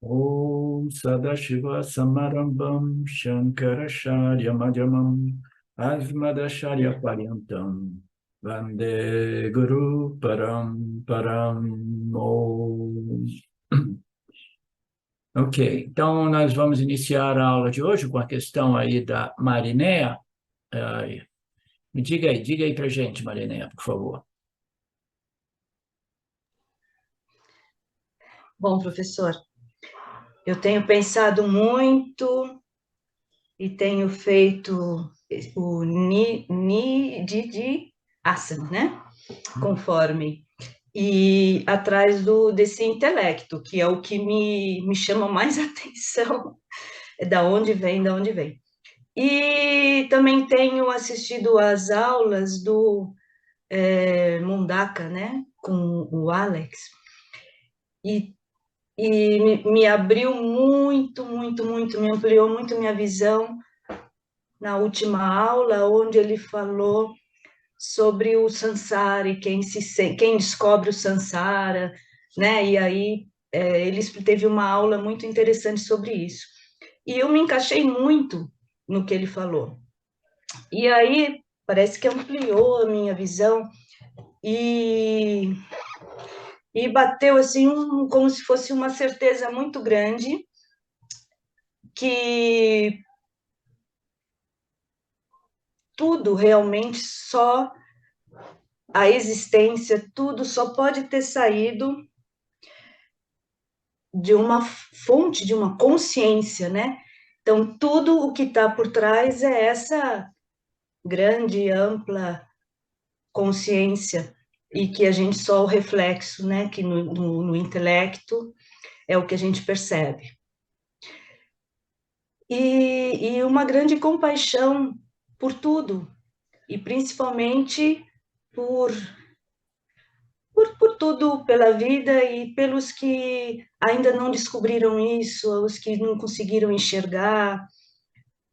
Om Sadashiva Samarambam Shankaracharya Madhyamam Asmadacharya Paryantam Vande Guru Param Om. Ok, então nós vamos iniciar a aula de hoje com a questão aí da Marinéia. Me diga aí para gente, Marinéia, por favor. Bom, professor, eu tenho pensado muito e tenho feito o Nididi Asana, né? Conforme. E atrás desse intelecto, que é o que me chama mais atenção, é da onde vem. E também tenho assistido às aulas do Mundaka, né? Com o Alex. E me abriu muito, me ampliou muito minha visão na última aula, onde ele falou sobre o Sansara e quem descobre o Sansara, né? E aí ele teve uma aula muito interessante sobre isso. E eu me encaixei muito no que ele falou. E aí parece que ampliou a minha visão e bateu assim como se fosse uma certeza muito grande que tudo realmente só a existência, tudo só pode ter saído de uma fonte, de uma consciência, né? Então, tudo o que está por trás é essa grande, ampla consciência e que a gente só o reflexo, né? Que no intelecto é o que a gente percebe. E uma grande compaixão por tudo, e principalmente por tudo, pela vida e pelos que ainda não descobriram isso, os que não conseguiram enxergar,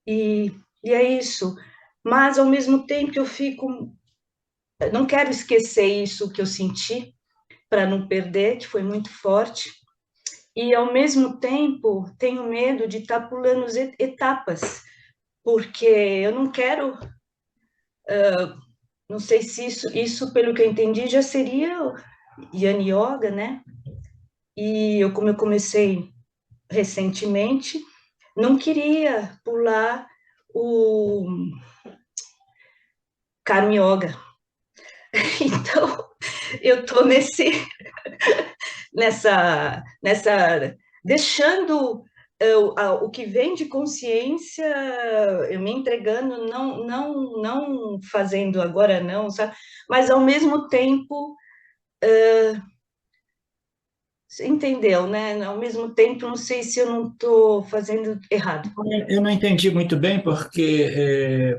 e é isso. Mas, ao mesmo tempo, não quero esquecer isso que eu senti, para não perder, que foi muito forte, e, ao mesmo tempo, tenho medo de estar pulando etapas, porque eu não quero, não sei se isso, pelo que eu entendi, já seria o Yana Yoga, né? E como eu comecei recentemente, não queria pular o Karma Yoga. Então, eu estou deixando o que vem de consciência, eu me entregando, não fazendo agora não, sabe? Mas ao mesmo tempo, você entendeu, né? Ao mesmo tempo, não sei se eu não estou fazendo errado. Eu não entendi muito bem porque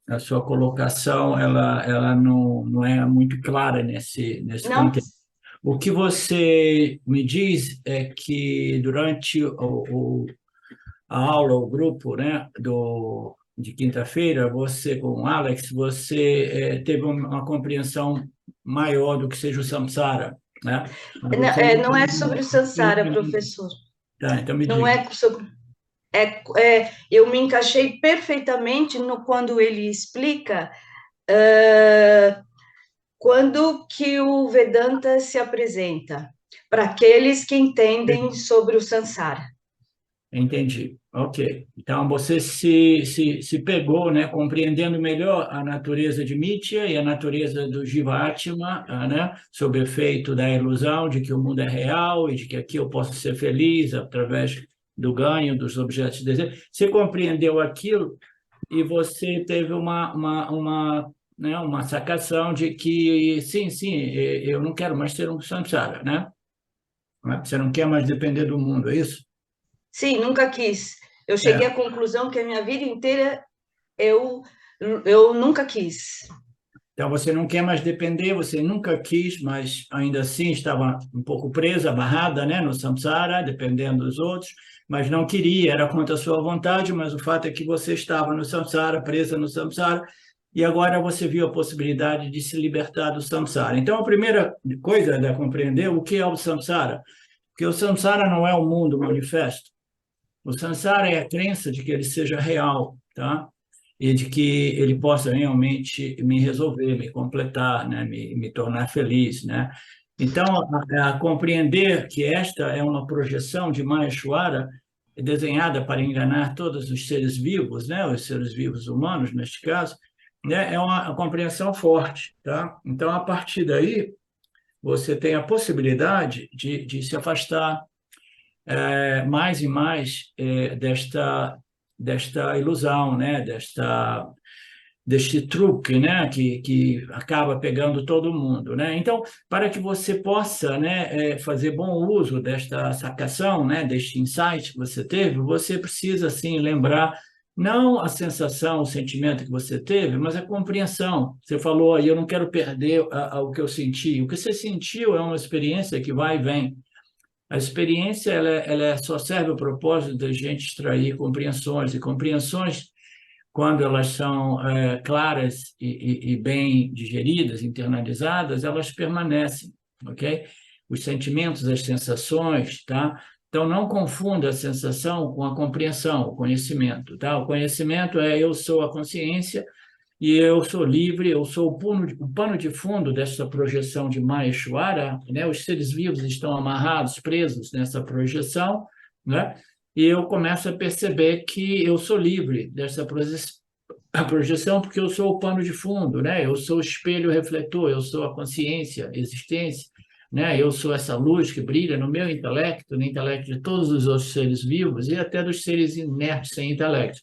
a sua colocação ela não é muito clara nesse Não? contexto. O que você me diz é que durante a aula, o grupo, né, de quinta-feira, você com o Alex, você teve uma compreensão maior do que seja o samsara, né? Mas você Não é sobre o Sansara, professor. Tá, então me Não diga. é sobre. Eu me encaixei perfeitamente no quando ele explica quando que o Vedanta se apresenta para aqueles que entendem sobre o Sansara. Entendi. Ok. Então, você se pegou, né, compreendendo melhor a natureza de Mithya e a natureza do Jivatma, né, sob efeito da ilusão de que o mundo é real e de que aqui eu posso ser feliz através do ganho dos objetos de desejo. Você compreendeu aquilo e você teve né, uma sacação de que, sim, eu não quero mais ser um samsara, né? Você não quer mais depender do mundo, é isso? Sim, nunca quis. Eu cheguei É. à conclusão que a minha vida inteira eu, eu nunca quis. Então, você não quer mais depender, você nunca quis, mas ainda assim estava um pouco presa, amarrada, né, no samsara, dependendo dos outros, mas não queria, era contra a sua vontade, mas o fato é que você estava no samsara, presa no samsara, e agora você viu a possibilidade de se libertar do samsara. Então, a primeira coisa é compreender o que é o samsara. Porque o samsara não é o mundo manifesto. O samsara é a crença de que ele seja real, tá? E de que ele possa realmente me resolver, me completar, né? Me tornar feliz, né? Então, a compreender que esta é uma projeção de Maheshwara desenhada para enganar todos os seres vivos, né? Os seres vivos humanos, neste caso, né? É uma compreensão forte, tá? Então, a partir daí, você tem a possibilidade de se afastar mais e mais desta ilusão, né? Deste truque, né? Que acaba pegando todo mundo, né? Então, para que você possa, né, fazer bom uso desta sacação, né, deste insight que você teve, você precisa, assim, lembrar não a sensação, o sentimento que você teve, mas a compreensão. Você falou aí, eu não quero perder o que eu senti. O que você sentiu é uma experiência que vai e vem. A experiência ela só serve ao propósito da gente extrair compreensões, e compreensões, quando elas são claras e bem digeridas, internalizadas, elas permanecem, ok? Os sentimentos, as sensações, tá? Então, não confunda a sensação com a compreensão, o conhecimento, tá? O conhecimento é eu sou a consciência, e eu sou livre, eu sou o pano de fundo dessa projeção de Maheshwara, né? Os seres vivos estão amarrados, presos nessa projeção, né? E eu começo a perceber que eu sou livre dessa projeção, porque eu sou o pano de fundo, né? Eu sou o espelho refletor, eu sou a consciência, a existência, né? Eu sou essa luz que brilha no meu intelecto, no intelecto de todos os outros seres vivos e até dos seres inertes sem intelecto.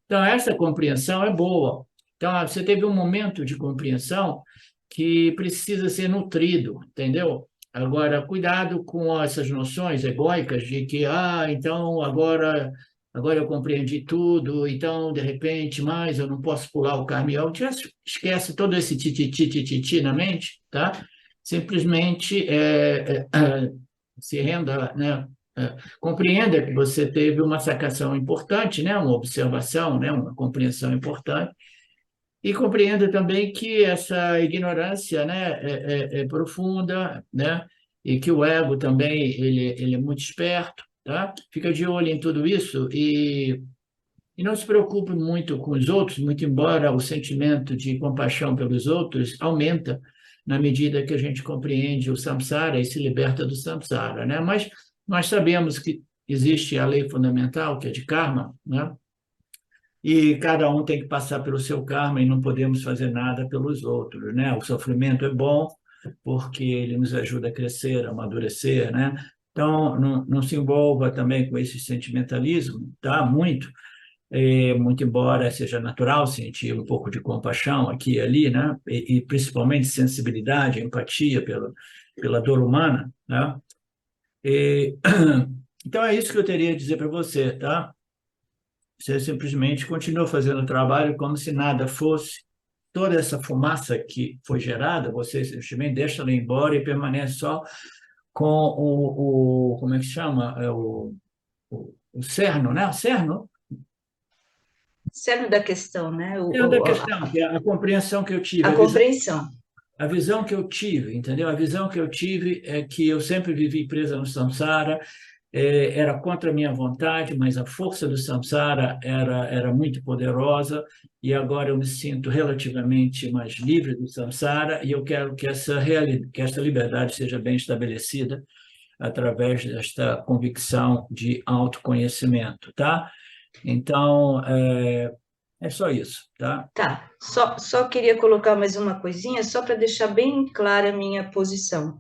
Então, essa compreensão é boa. Então, você teve um momento de compreensão que precisa ser nutrido, entendeu? Agora, cuidado com essas noções egóicas de que, então agora eu compreendi tudo, então, de repente, mais eu não posso pular o caminhão. Esquece todo esse tititi na mente, tá? Simplesmente se renda, né? Compreenda que você teve uma sacação importante, né? Uma observação, né? Uma compreensão importante, e compreenda também que essa ignorância, né, é profunda, né, e que o ego também ele é muito esperto, tá? Fica de olho em tudo isso e não se preocupe muito com os outros, muito embora o sentimento de compaixão pelos outros aumenta na medida que a gente compreende o samsara e se liberta do samsara, né? Mas nós sabemos que existe a lei fundamental, que é de karma, né? E cada um tem que passar pelo seu karma e não podemos fazer nada pelos outros, né? O sofrimento é bom porque ele nos ajuda a crescer, a amadurecer, né? Então, não se envolva também com esse sentimentalismo, tá? Muito embora seja natural sentir um pouco de compaixão aqui e ali, né? E principalmente sensibilidade, empatia pela dor humana, né? E, então, é isso que eu teria a dizer para você, tá? Você simplesmente continua fazendo o trabalho como se nada fosse. Toda essa fumaça que foi gerada, você simplesmente deixa ela embora e permanece só com como é que chama? O cerno, né? O cerno? Cerne da questão, né? É da questão, que é a compreensão que eu tive, A compreensão. a visão que eu tive, entendeu? A visão que eu tive é que eu sempre vivi presa no samsara, era contra a minha vontade, mas a força do samsara era muito poderosa, e agora eu me sinto relativamente mais livre do samsara, e eu quero que que essa liberdade seja bem estabelecida através desta convicção de autoconhecimento, tá? Então, é só isso, tá? Tá, só queria colocar mais uma coisinha, só para deixar bem clara a minha posição.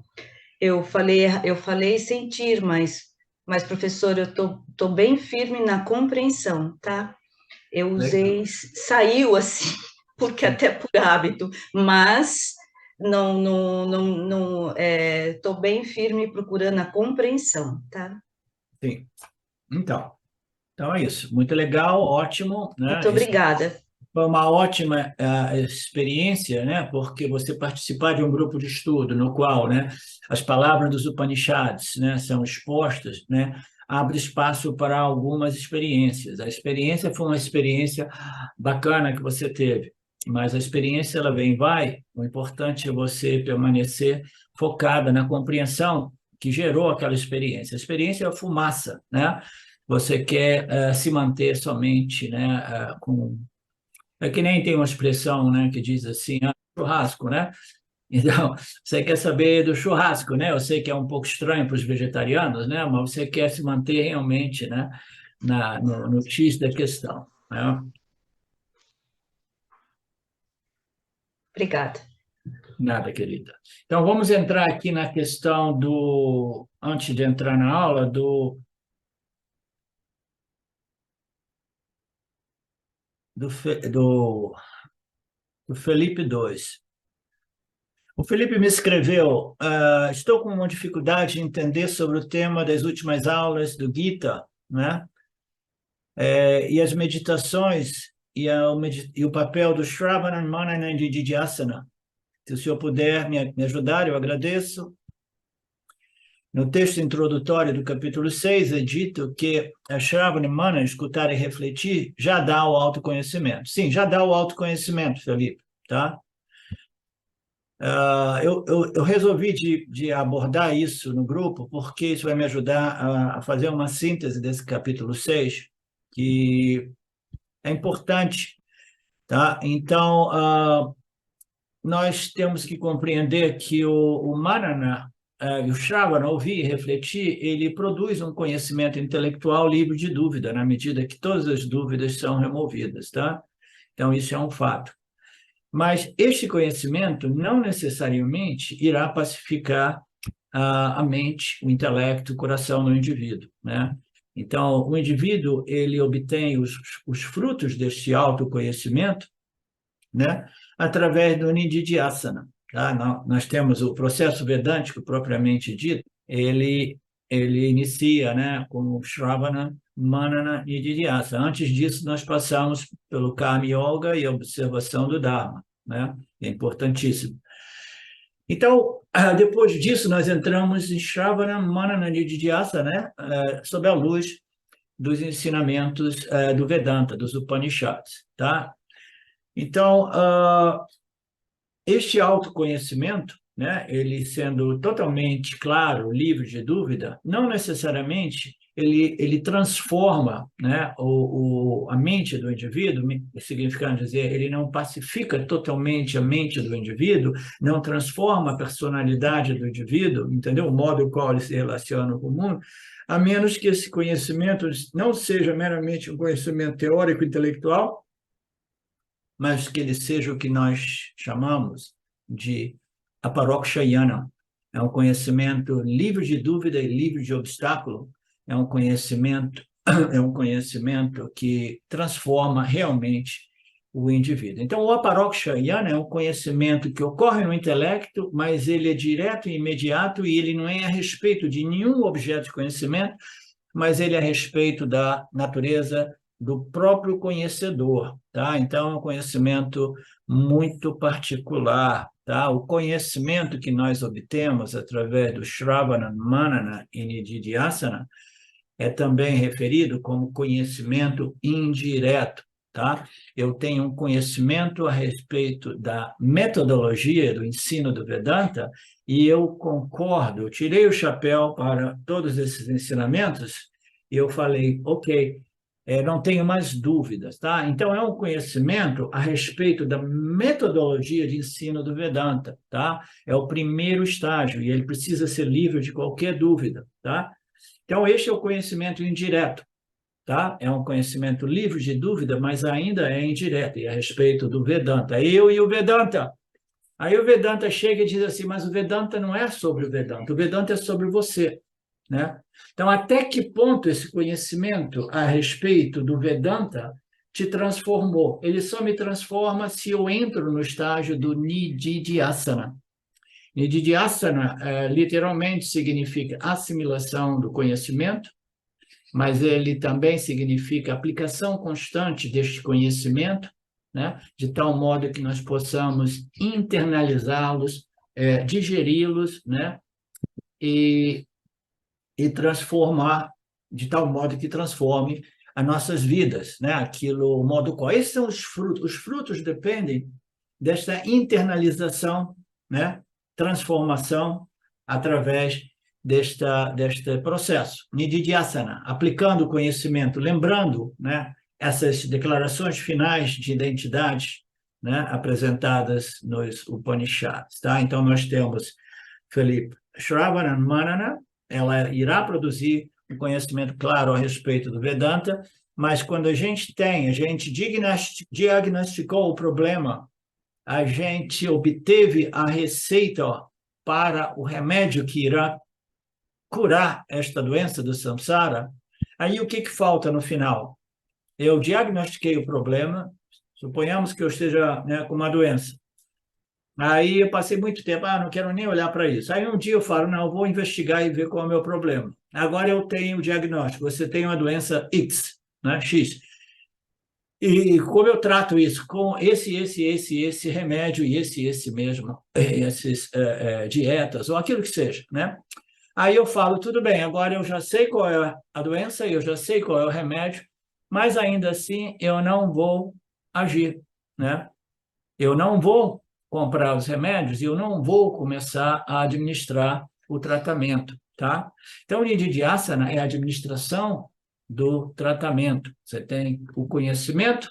Eu falei sentir, mas professor, eu tô bem firme na compreensão, tá? Eu Legal. usei, saiu assim, porque Sim, até por hábito, mas tô bem firme procurando a compreensão, tá? sim. Então é isso. Muito legal, ótimo, Muito né? obrigada. Foi uma ótima experiência, né? Porque você participar de um grupo de estudo no qual, né, as palavras dos Upanishads, né, são expostas, né, abre espaço para algumas experiências. A experiência foi uma experiência bacana que você teve, mas a experiência ela vem e vai. O importante é você permanecer focada na compreensão que gerou aquela experiência. A experiência é a fumaça, né? Você quer se manter somente, né, com... É que nem tem uma expressão, né, que diz assim, churrasco, né? Então, você quer saber do churrasco, né? Eu sei que é um pouco estranho para os vegetarianos, né? Mas você quer se manter realmente, né, no X da questão, né? Obrigada. Nada, querida. Então, vamos entrar aqui na questão antes de entrar na aula, do Felipe 2. O Felipe me escreveu: estou com uma dificuldade de entender sobre o tema das últimas aulas do Gita, né? E as meditações e o papel do Shravana, Manana e Didhyasana. Se o senhor puder me ajudar, eu agradeço. No texto introdutório do capítulo 6, é dito que a Shravana e Manana, escutar e refletir, já dá o autoconhecimento. Sim, já dá o autoconhecimento, Felipe, tá? Eu resolvi de abordar isso no grupo, porque isso vai me ajudar a fazer uma síntese desse capítulo 6, que é importante, tá? Então, nós temos que compreender que o Manana, o Shravana, ouvir e refletir, ele produz um conhecimento intelectual livre de dúvida, na medida que todas as dúvidas são removidas, tá? Então, isso é um fato. Mas este conhecimento não necessariamente irá pacificar a mente, o intelecto, o coração do indivíduo, né? Então, o indivíduo, ele obtém os frutos deste autoconhecimento, né, através do Nididhyasana, tá? Nós temos o processo vedântico propriamente dito, ele inicia, né, com o Shravana, Manana e Nididhyasana. Antes disso, nós passamos pelo Karma Yoga e a observação do Dharma, né? É importantíssimo. Então, depois disso, nós entramos em Shravana, Manana e Nididhyasana, né, sob a luz dos ensinamentos do Vedanta, dos Upanishads, tá? Então, este autoconhecimento, né, ele sendo totalmente claro, livre de dúvida, não necessariamente ele transforma, né, a mente do indivíduo, significando dizer, ele não pacifica totalmente a mente do indivíduo, não transforma a personalidade do indivíduo, entendeu? O modo qual ele se relaciona com o mundo, a menos que esse conhecimento não seja meramente um conhecimento teórico intelectual, mas que ele seja o que nós chamamos de aparokshayana. É um conhecimento livre de dúvida e livre de obstáculo. É um conhecimento que transforma realmente o indivíduo. Então, o aparokshayana é um conhecimento que ocorre no intelecto, mas ele é direto e imediato e ele não é a respeito de nenhum objeto de conhecimento, mas ele é a respeito da natureza do próprio conhecedor, tá? Então, é um conhecimento muito particular, tá? O conhecimento que nós obtemos através do Shravana, Manana e Nididhyasana é também referido como conhecimento indireto, tá? Eu tenho um conhecimento a respeito da metodologia do ensino do Vedanta e eu concordo, eu tirei o chapéu para todos esses ensinamentos e eu falei, ok, não tenho mais dúvidas, tá? Então, é um conhecimento a respeito da metodologia de ensino do Vedanta, tá? É o primeiro estágio e ele precisa ser livre de qualquer dúvida, tá? Então, este é o conhecimento indireto, tá? É um conhecimento livre de dúvida, mas ainda é indireto, e a respeito do Vedanta. Eu e o Vedanta. Aí o Vedanta chega e diz assim, mas o Vedanta não é sobre o Vedanta é sobre você, né? Então, até que ponto esse conhecimento a respeito do Vedanta te transformou? Ele só me transforma se eu entro no estágio do Nididhyasana. Nididhyasana, literalmente, significa assimilação do conhecimento, mas ele também significa aplicação constante deste conhecimento, né? De tal modo que nós possamos internalizá-los, digeri-los, né? E transformar, de tal modo que transforme as nossas vidas, né? Aquilo, o modo qual. Esses são os frutos. Os frutos dependem desta internalização, né? Transformação através deste processo. Nididhyasana, aplicando o conhecimento, lembrando, né, essas declarações finais de identidade, né, apresentadas nos Upanishads. Tá? Então, nós temos, Felipe, Shravana Manana, ela irá produzir um conhecimento claro a respeito do Vedanta, mas quando a gente diagnosticou o problema, a gente obteve a receita para o remédio que irá curar esta doença do samsara, aí o que falta no final? Eu diagnostiquei o problema, suponhamos que eu esteja, né, com uma doença. Aí eu passei muito tempo, não quero nem olhar para isso. Aí um dia eu falo, não, eu vou investigar e ver qual é o meu problema. Agora eu tenho o diagnóstico, você tem uma doença X, né, X. E como eu trato isso? Com esse remédio e esse mesmo, essas dietas, ou aquilo que seja, né? Aí eu falo, tudo bem, agora eu já sei qual é a doença, eu já sei qual é o remédio, mas ainda assim eu não vou agir, né? Eu não vou comprar os remédios e eu não vou começar a administrar o tratamento, tá? Então, o Nididhyasana é a administração do tratamento. Você tem o conhecimento,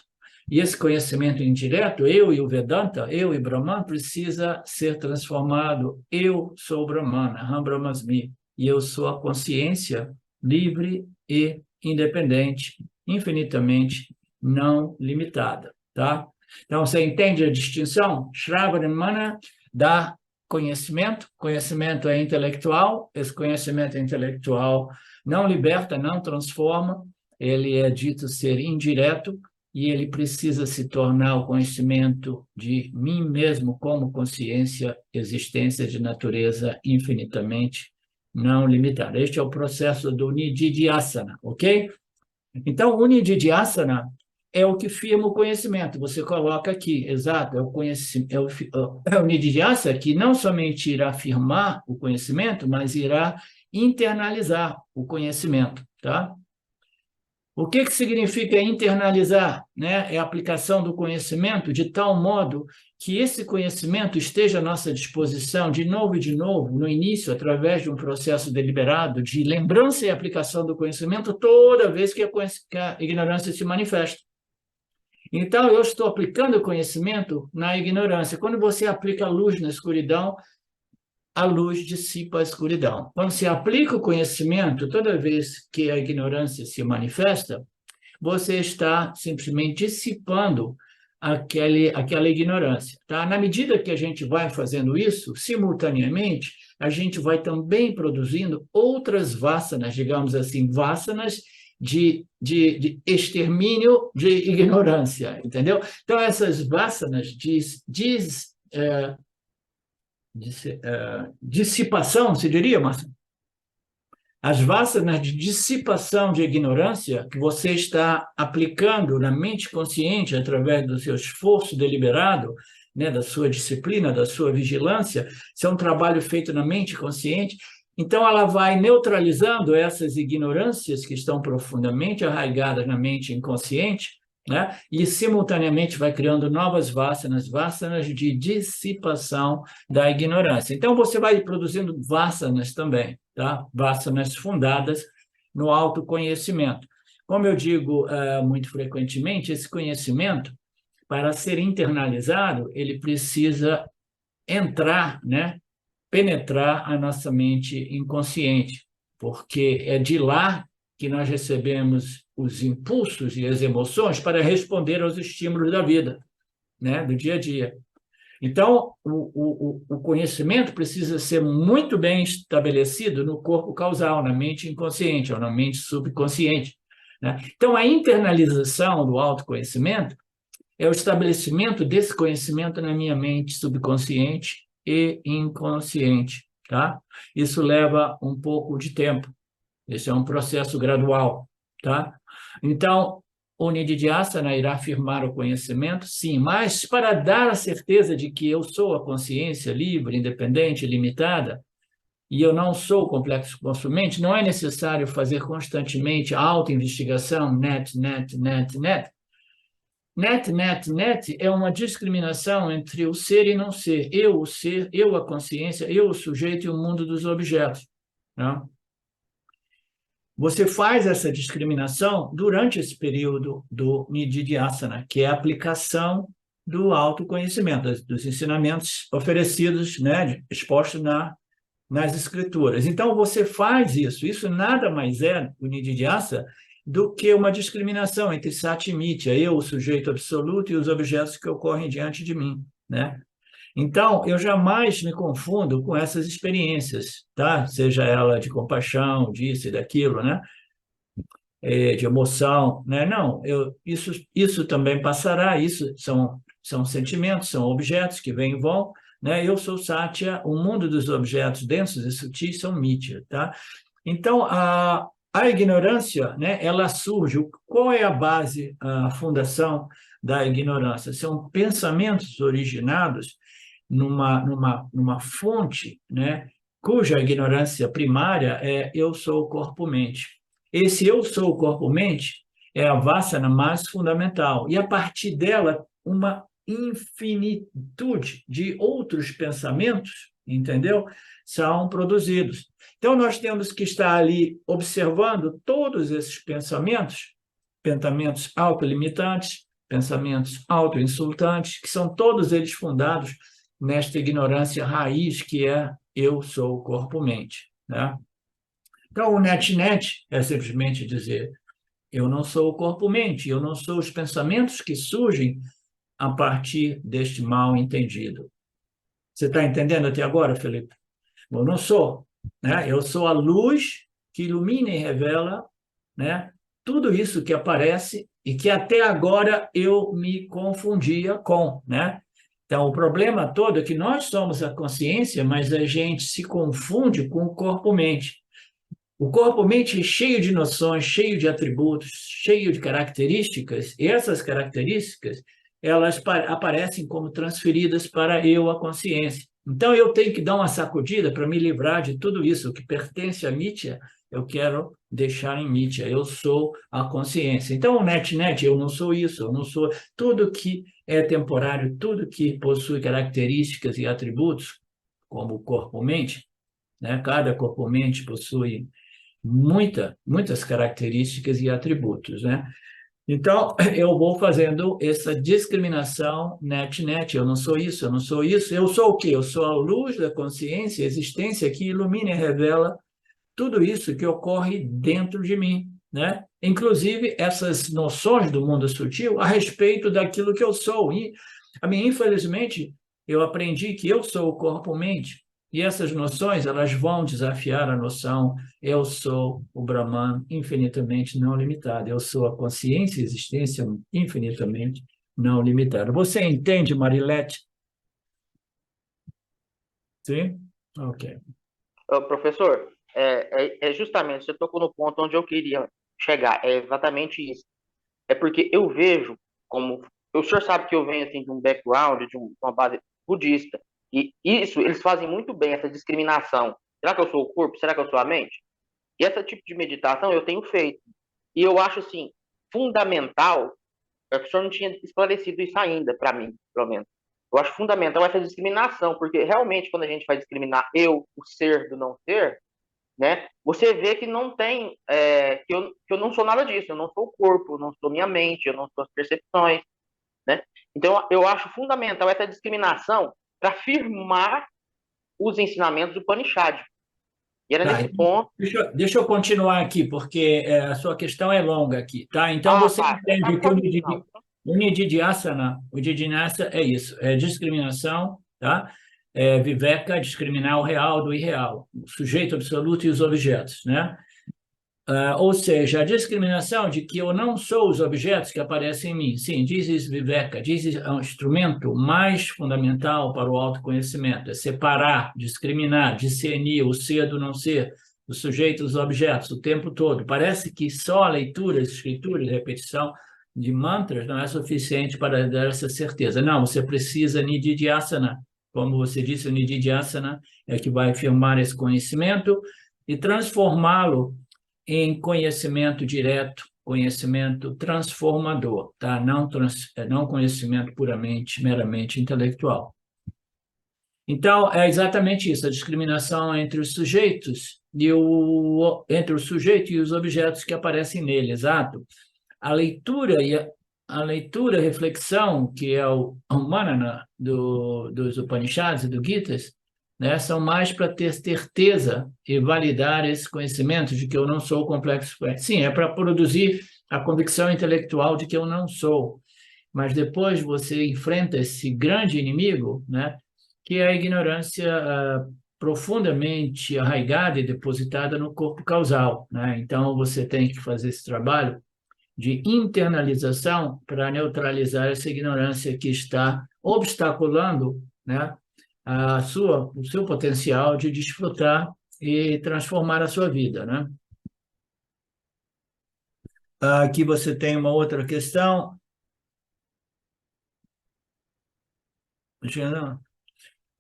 e esse conhecimento indireto, eu e o Vedanta, eu e Brahman, precisa ser transformado. Eu sou Brahmana, Aham Brahmasmi, e eu sou a consciência livre e independente, infinitamente não limitada, tá? Então, você entende a distinção? Shravana Mana dá conhecimento, conhecimento é intelectual, esse conhecimento intelectual não liberta, não transforma, ele é dito ser indireto e ele precisa se tornar o conhecimento de mim mesmo como consciência, existência de natureza infinitamente não limitada. Este é o processo do Nididhyasana, ok? Então, o Nididhyasana é o que firma o conhecimento. Você coloca aqui, exato, é o Nididhyasana que não somente irá afirmar o conhecimento, mas irá internalizar o conhecimento, tá? O que significa internalizar? Né? É a aplicação do conhecimento de tal modo que esse conhecimento esteja à nossa disposição de novo e de novo, no início, através de um processo deliberado de lembrança e aplicação do conhecimento toda vez que a ignorância se manifesta. Então, eu estou aplicando o conhecimento na ignorância. Quando você aplica a luz na escuridão, a luz dissipa a escuridão. Quando se aplica o conhecimento, toda vez que a ignorância se manifesta, você está simplesmente dissipando aquela ignorância. Tá? Na medida que a gente vai fazendo isso, simultaneamente, a gente vai também produzindo outras vasanas, digamos assim, vasanas de extermínio de ignorância, entendeu? Então, essas vasanas dissipação, se diria, Márcio? As vasanas de dissipação de ignorância que você está aplicando na mente consciente através do seu esforço deliberado, né, da sua disciplina, da sua vigilância, isso é um trabalho feito na mente consciente. Então, ela vai neutralizando essas ignorâncias que estão profundamente arraigadas na mente inconsciente, né? E, simultaneamente, vai criando novas vasanas de dissipação da ignorância. Então, você vai produzindo vasanas também, tá? Vasanas fundadas no autoconhecimento. Como eu digo muito frequentemente, esse conhecimento, para ser internalizado, ele precisa entrar, né? Penetrar a nossa mente inconsciente, porque é de lá que nós recebemos os impulsos e as emoções para responder aos estímulos da vida, né, do dia a dia. Então, o conhecimento precisa ser muito bem estabelecido no corpo causal, na mente inconsciente ou na mente subconsciente, né? Então, a internalização do autoconhecimento é o estabelecimento desse conhecimento na minha mente subconsciente e inconsciente, tá? Isso leva um pouco de tempo. Esse é um processo gradual, tá? Então, o Nididhyasana irá afirmar o conhecimento, sim, mas para dar a certeza de que eu sou a consciência livre, independente, limitada, e eu não sou o complexo consumente, não é necessário fazer constantemente a autoinvestigação, net. Net é uma discriminação entre o ser e não ser, eu, o ser, eu, a consciência, eu, o sujeito e o mundo dos objetos, né? Você faz essa discriminação durante esse período do Nididhyasana, que é a aplicação do autoconhecimento, dos ensinamentos oferecidos, né, expostos nas escrituras. Então, você faz isso. Isso nada mais é, o Nididhyasana, do que uma discriminação entre Sati e Mithya, eu, o sujeito absoluto, e os objetos que ocorrem diante de mim, né? Então, eu jamais me confundo com essas experiências, tá? Seja ela de compaixão, disso e daquilo, né? De emoção, né? Não, isso também passará, isso são sentimentos, são objetos que vêm e vão, né? Eu sou Satya, o mundo dos objetos densos e sutis são Mithya, tá? Então, a ignorância, né, ela surge, qual é a base, a fundação da ignorância? São pensamentos originados numa fonte, né, cuja ignorância primária é eu sou corpo-mente. Esse eu sou corpo-mente é a vassana mais fundamental, e a partir dela, uma infinitude de outros pensamentos, entendeu? São produzidos. Então, nós temos que estar ali observando todos esses pensamentos autolimitantes, pensamentos autoinsultantes, que são todos eles fundados nesta ignorância raiz que é eu sou corpo-mente, né? Então, o net-net é simplesmente dizer eu não sou o corpo-mente, eu não sou os pensamentos que surgem a partir deste mal entendido. Você está entendendo até agora, Felipe? Eu não sou, né? Eu sou a luz que ilumina e revela, né, tudo isso que aparece e que até agora eu me confundia com, né? Então, o problema todo é que nós somos a consciência, mas a gente se confunde com o corpo-mente. O corpo-mente é cheio de noções, cheio de atributos, cheio de características, e essas características, elas aparecem como transferidas para eu, a consciência. Então, eu tenho que dar uma sacudida para me livrar de tudo isso. O que pertence a Mithya, eu quero deixar em Mithya. Eu sou a consciência. Então, o net-net, eu não sou isso, eu não sou... Tudo que é temporário, tudo que possui características e atributos, como o corpo-mente, né? Cada corpo-mente possui muitas características e atributos, né? Então, eu vou fazendo essa discriminação net-net, eu não sou isso, eu não sou isso, eu sou o quê? Eu sou a luz da consciência, a existência que ilumina e revela tudo isso que ocorre dentro de mim, né? Inclusive essas noções do mundo sutil a respeito daquilo que eu sou. E, infelizmente, eu aprendi que eu sou o corpo-mente, e essas noções, elas vão desafiar a noção eu sou o Brahman infinitamente não limitado, eu sou a consciência e existência infinitamente não limitada. Você entende, Marilete? Sim? Ok. Professor, justamente, você tocou no ponto onde eu queria chegar, é exatamente isso. É porque eu vejo como... O senhor sabe que eu venho assim, de um background, de uma base budista, e isso, eles fazem muito bem, essa discriminação. Será que eu sou o corpo? Será que eu sou a mente? E esse tipo de meditação eu tenho feito. E eu acho, assim, fundamental, o senhor não tinha esclarecido isso ainda, para mim, pelo menos. Eu acho fundamental essa discriminação, porque realmente quando a gente vai discriminar eu, o ser do não ser, né, você vê que não tem, que eu não sou nada disso, eu não sou o corpo, eu não sou minha mente, eu não sou as percepções, né? Então, eu acho fundamental essa discriminação para firmar os ensinamentos do Upanishad. E era Tá, nesse ponto... deixa eu continuar aqui, porque a sua questão é longa aqui, tá? Então, você Tá. entende que Pode continuar. o Nididhyasana é isso, é discriminação, tá? É Viveka, discriminar o real do irreal, o sujeito absoluto e os objetos, né? Ou seja, a discriminação de que eu não sou os objetos que aparecem em mim. Sim, diz Viveka, é um instrumento mais fundamental para o autoconhecimento, é separar, discriminar, discernir o ser do não ser, o sujeito dos objetos, o tempo todo. Parece que só a leitura, escritura e repetição de mantras não é suficiente para dar essa certeza. Não, você precisa Nididhyasana. Como você disse, o Nididhyasana é que vai firmar esse conhecimento e transformá-lo em conhecimento direto, conhecimento transformador, tá? Não conhecimento meramente intelectual. Então, é exatamente isso, a discriminação entre os sujeitos entre o sujeito e os objetos que aparecem nele, exato. A leitura a leitura e reflexão, que é o Manana dos Upanishads e do Gitas, né, são mais para ter certeza e validar esse conhecimento de que eu não sou o complexo. Sim, é para produzir a convicção intelectual de que eu não sou. Mas depois você enfrenta esse grande inimigo, né, que é a ignorância profundamente arraigada e depositada no corpo causal, né? Então você tem que fazer esse trabalho de internalização para neutralizar essa ignorância que está obstaculando, né, o seu potencial de desfrutar e transformar a sua vida, né? Aqui você tem uma outra questão.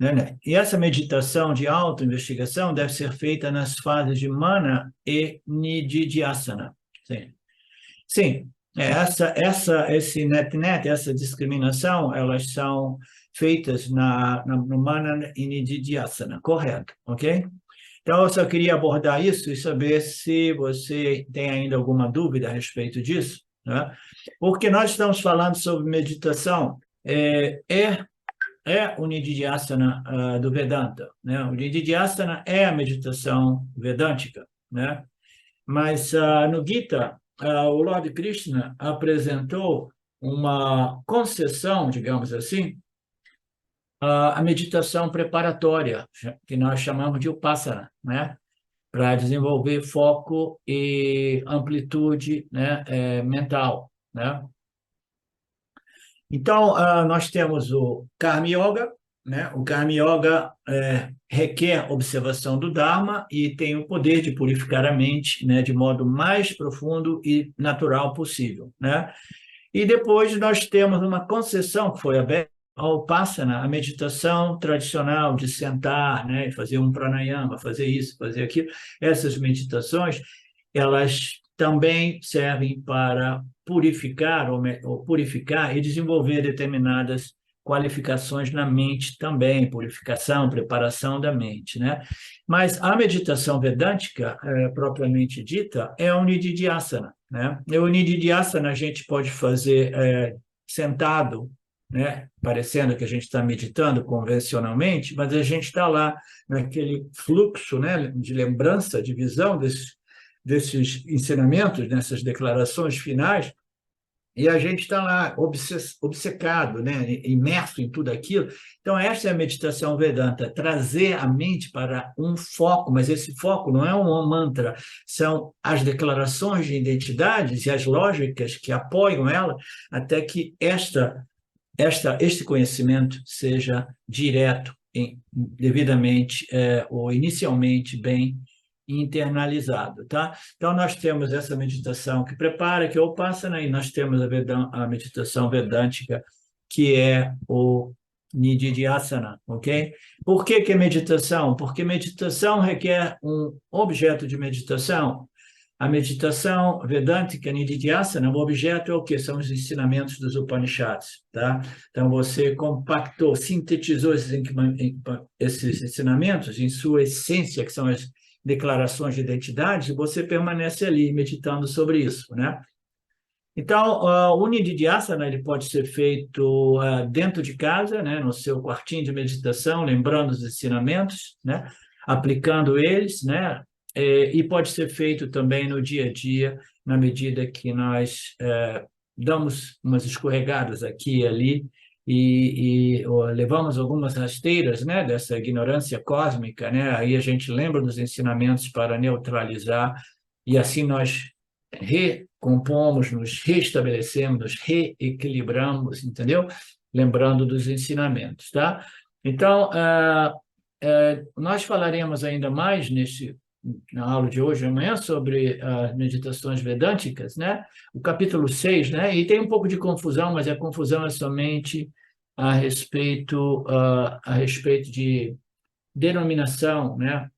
Né? E essa meditação de autoinvestigação deve ser feita nas fases de mana e nididhyasana. Sim. Sim, esse net, essa discriminação, elas são feitas no Mana e Nididhyasana, correto, ok? Então, eu só queria abordar isso e saber se você tem ainda alguma dúvida a respeito disso, né? Porque nós estamos falando sobre meditação, é o Nididhyasana do Vedanta, né? O Nididhyasana é a meditação vedântica, né? Mas no Gita, o Lord Krishna apresentou uma concessão, digamos assim, à meditação preparatória, que nós chamamos de Upasana, né? Para desenvolver foco e amplitude, né, mental, né? Então, nós temos o Karma Yoga, né? O Karma Yoga requer observação do Dharma e tem o poder de purificar a mente, né, de modo mais profundo e natural possível, né? E depois nós temos uma concessão que foi aberta ao Vipassana, a meditação tradicional de sentar, né, fazer um pranayama, fazer isso, fazer aquilo. Essas meditações, elas também servem para purificar ou purificar e desenvolver determinadas qualificações na mente também, purificação, preparação da mente, né? Mas a meditação vedântica, propriamente dita, é o Nididhyasana, né? E o Nididhyasana a gente pode fazer sentado, né? Parecendo que a gente está meditando convencionalmente, mas a gente está lá naquele fluxo, né, de lembrança, de visão desses ensinamentos, dessas declarações finais, e a gente está lá obcecado, né? Imerso em tudo aquilo. Então, essa é a meditação Vedanta, trazer a mente para um foco, mas esse foco não é um mantra, são as declarações de identidades e as lógicas que apoiam ela, até que este conhecimento seja direto, devidamente ou inicialmente bem internalizado, tá? Então, nós temos essa meditação que prepara, que é o Upasana, e nós temos a meditação vedântica, que é o Nididhyasana, ok? Por que é meditação? Porque meditação requer um objeto de meditação. A meditação vedântica, Nididhyasana, o objeto é o quê? São os ensinamentos dos Upanishads, tá? Então, você compactou, sintetizou esses ensinamentos em sua essência, que são as declarações de identidade, você permanece ali meditando sobre isso, né? Então, o Nididhyasana ele pode ser feito dentro de casa, né, no seu quartinho de meditação, lembrando os ensinamentos, né, aplicando eles, né, e pode ser feito também no dia a dia, na medida que nós damos umas escorregadas aqui e ali e levamos algumas rasteiras, né, dessa ignorância cósmica, né, aí a gente lembra dos ensinamentos para neutralizar e assim nós recompomos, nos restabelecemos, nos reequilibramos, entendeu? Lembrando dos ensinamentos, tá? Então, nós falaremos ainda mais na aula de hoje e amanhã sobre as meditações vedânticas, né? O capítulo 6, né? E tem um pouco de confusão, mas a confusão é somente a respeito de denominação, né?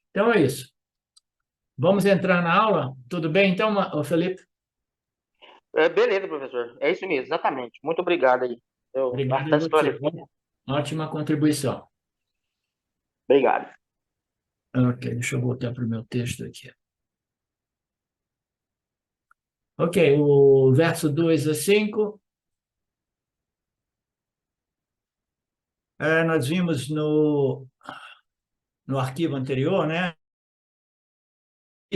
Então, é isso. Vamos entrar na aula? Tudo bem, então, Felipe? Beleza, professor. É isso mesmo, exatamente. Muito obrigado aí. Obrigado a Bastante você. esclarecido. Ótima contribuição. Obrigado. Ok, deixa eu voltar para o meu texto aqui. Ok, o verso 2 a 5, nós vimos no arquivo anterior, né,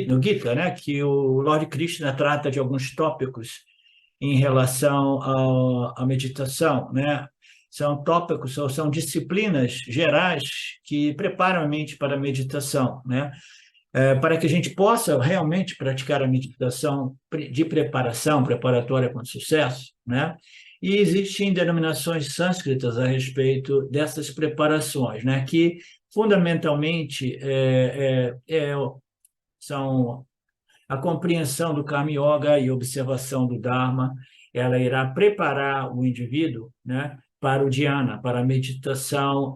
no Gita, né, que o Lord Krishna trata de alguns tópicos em relação à meditação, né? São tópicos ou são disciplinas gerais que preparam a mente para a meditação, né? Para que a gente possa realmente praticar a meditação de preparação, preparatória com sucesso, né? E existem denominações sânscritas a respeito dessas preparações, né? Que fundamentalmente são a compreensão do Karma Yoga e observação do Dharma. Ela irá preparar o indivíduo, né, para o dhyana, para a meditação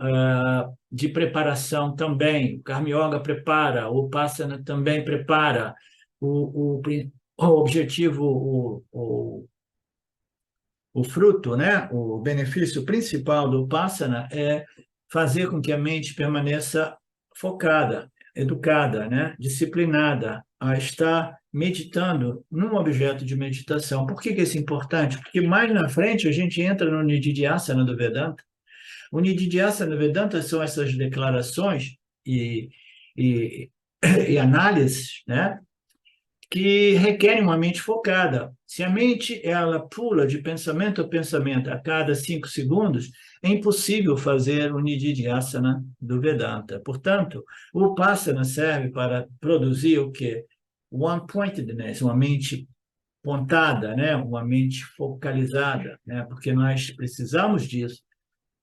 de preparação também. O Karma Yoga prepara, o Upasana também prepara. O objetivo, o fruto, né, o benefício principal do Upasana é fazer com que a mente permaneça focada, educada, né, disciplinada, a estar meditando num objeto de meditação. Por que isso é importante? Porque mais na frente a gente entra no Nididhyasana do Vedanta. O Nididhyasana do Vedanta são essas declarações e, e análises, né, que requerem uma mente focada. Se a mente ela pula de pensamento a pensamento a cada 5 segundos, é impossível fazer o Nididhyasana do Vedanta. Portanto, o Upasana serve para produzir o quê? One-pointedness, uma mente pontada, né? Uma mente focalizada, né? Porque nós precisamos disso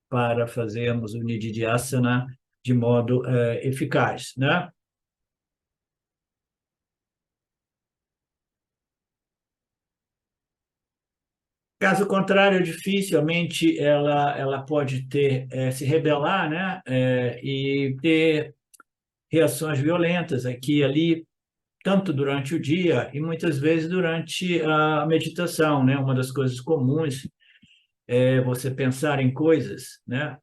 para fazermos o Nididhyasana de modo eficaz, né? Caso contrário, dificilmente ela pode ter, se rebelar, né? E ter reações violentas aqui e ali, tanto durante o dia e muitas vezes durante a meditação, né? Uma das coisas comuns é você pensar em coisas, né?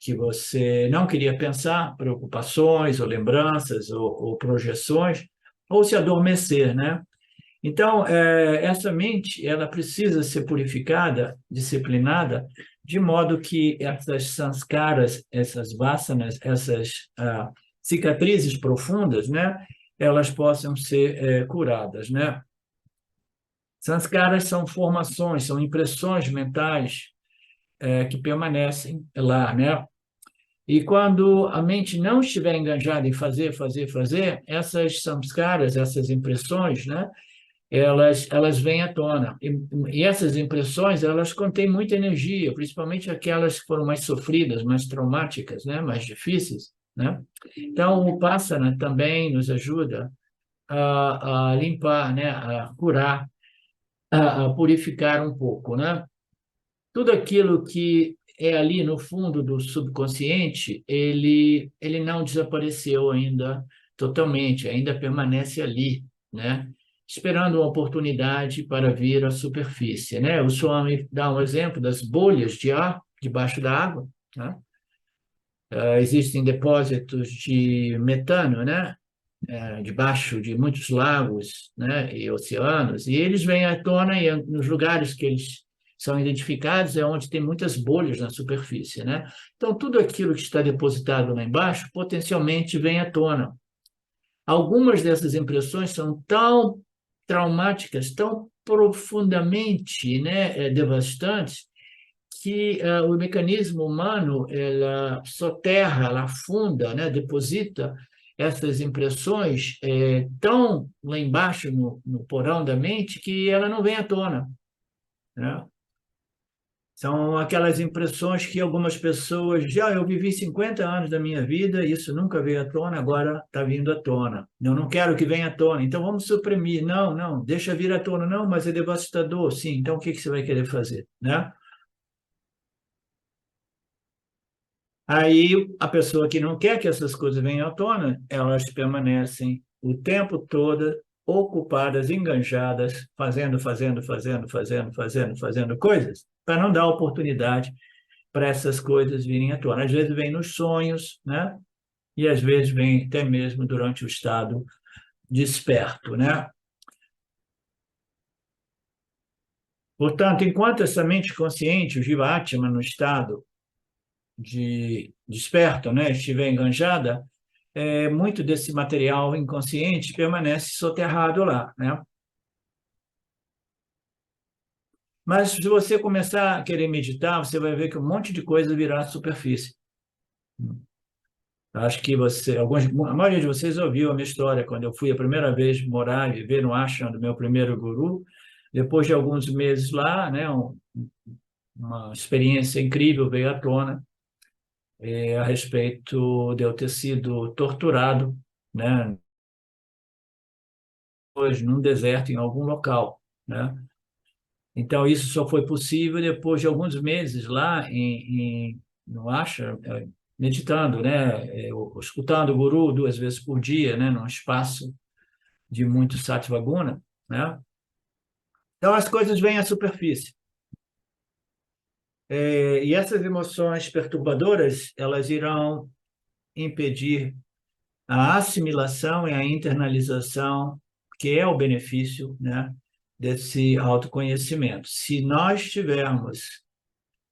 Que você não queria pensar, preocupações ou lembranças ou projeções, ou se adormecer, né? Então, essa mente, ela precisa ser purificada, disciplinada, de modo que essas sanskaras, essas vasanas, essas cicatrizes profundas, né, elas possam ser curadas, né? Sanskaras são formações, são impressões mentais que permanecem lá, né? E quando a mente não estiver enganjada em fazer, essas samskaras, essas impressões, né, elas vêm à tona. E essas impressões, elas contêm muita energia, principalmente aquelas que foram mais sofridas, mais traumáticas, né? Mais difíceis, né? Então, o Upasana também nos ajuda a limpar, né? A curar, a purificar um pouco, né? Tudo aquilo que é ali no fundo do subconsciente, ele não desapareceu ainda totalmente, ainda permanece ali, né? Esperando uma oportunidade para vir à superfície, né? O Swami dá um exemplo das bolhas de ar debaixo da água, né? Existem depósitos de metano, né? Debaixo de muitos lagos, né? E oceanos, e eles vêm à tona e nos lugares que eles são identificados é onde tem muitas bolhas na superfície, né? Então, tudo aquilo que está depositado lá embaixo potencialmente vem à tona. Algumas dessas impressões são tão traumáticas, tão profundamente, né, devastantes, que o mecanismo humano ela soterra, ela afunda, né, deposita essas impressões tão lá embaixo no porão da mente que ela não vem à tona, né? São aquelas impressões que algumas pessoas, já eu vivi 50 anos da minha vida, isso nunca veio à tona, agora está vindo à tona. Eu não quero que venha à tona, então vamos suprimir. Não, não, deixa vir à tona. Não, mas é devastador. Sim, então o que você vai querer fazer, né? Aí a pessoa que não quer que essas coisas venham à tona, elas permanecem o tempo todo ocupadas, enganjadas, fazendo coisas, para não dar oportunidade para essas coisas virem à tona. Às vezes vem nos sonhos, né? e às vezes vem até mesmo durante o estado desperto, né? Portanto, enquanto essa mente consciente, o Jiva Atma, no estado de desperto, né, estiver enganjada, muito desse material inconsciente permanece soterrado lá, né? Mas se você começar a querer meditar, você vai ver que um monte de coisa virá à superfície. Acho que a maioria de vocês ouviu a minha história, quando eu fui a primeira vez morar e viver no ashram do meu primeiro guru, depois de alguns meses lá, né, uma experiência incrível veio à tona, a respeito de eu ter sido torturado, né, hoje num deserto em algum local, né? Então isso só foi possível depois de alguns meses lá no ashram, meditando, né, escutando o guru 2 vezes por dia, né, num espaço de muito sattva guna, né? Então as coisas vêm à superfície. E essas emoções perturbadoras, elas irão impedir a assimilação e a internalização, que é o benefício, né, desse autoconhecimento. Se nós tivermos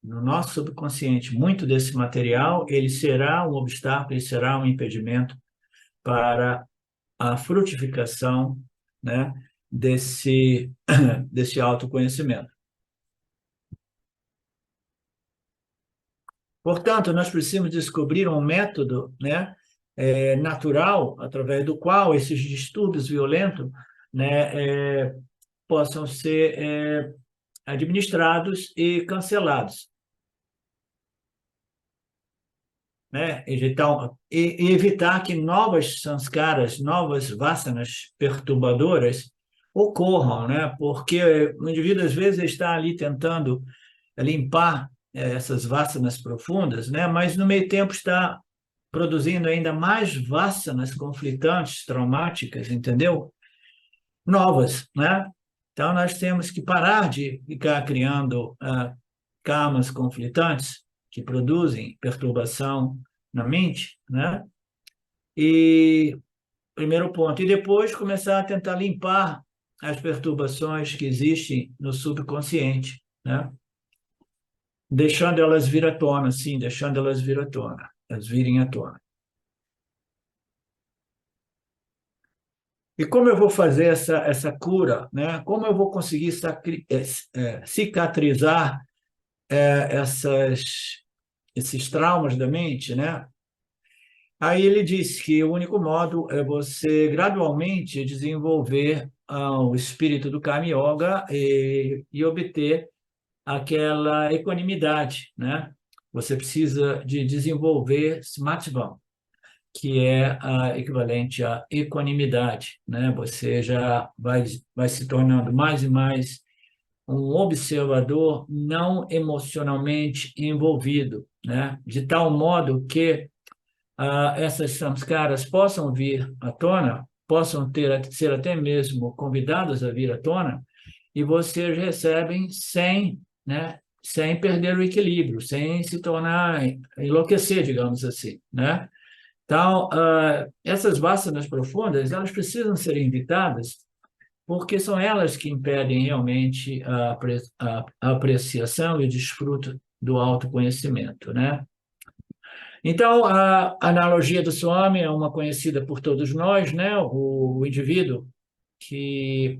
no nosso subconsciente muito desse material, ele será um obstáculo, ele será um impedimento para a frutificação, né, desse autoconhecimento. Portanto, nós precisamos descobrir um método, né, natural, através do qual esses distúrbios violentos, né, possam ser administrados e cancelados, né? Então, e evitar que novas sanskaras, novas vasanas perturbadoras ocorram, né? Porque o indivíduo, às vezes, está ali tentando limpar essas vasanas profundas, né? Mas, no meio tempo, está produzindo ainda mais vasanas conflitantes, traumáticas, entendeu? Novas, né? Então, nós temos que parar de ficar criando karmas conflitantes que produzem perturbação na mente, né? E primeiro ponto. E depois começar a tentar limpar as perturbações que existem no subconsciente, né? Deixando elas vir à tona, sim, deixando elas vir à tona, elas virem à tona. E como eu vou fazer essa cura, né? Como eu vou conseguir cicatrizar esses traumas da mente, né? Aí ele disse que o único modo é você gradualmente desenvolver o espírito do Karma Yoga e obter aquela equanimidade, né? Você precisa de desenvolver Samatvam, que é a equivalente à equanimidade, né? Você já vai se tornando mais e mais um observador não emocionalmente envolvido, né? De tal modo que essas samskaras possam vir à tona, possam ser até mesmo convidadas a vir à tona, e vocês recebem sem, né, sem perder o equilíbrio, sem se tornar, enlouquecer, digamos assim, né? Então, essas vasanas profundas, elas precisam ser evitadas, porque são elas que impedem realmente a apreciação e o desfruto do autoconhecimento, né? Então, a analogia do Swami é uma conhecida por todos nós, né? O indivíduo que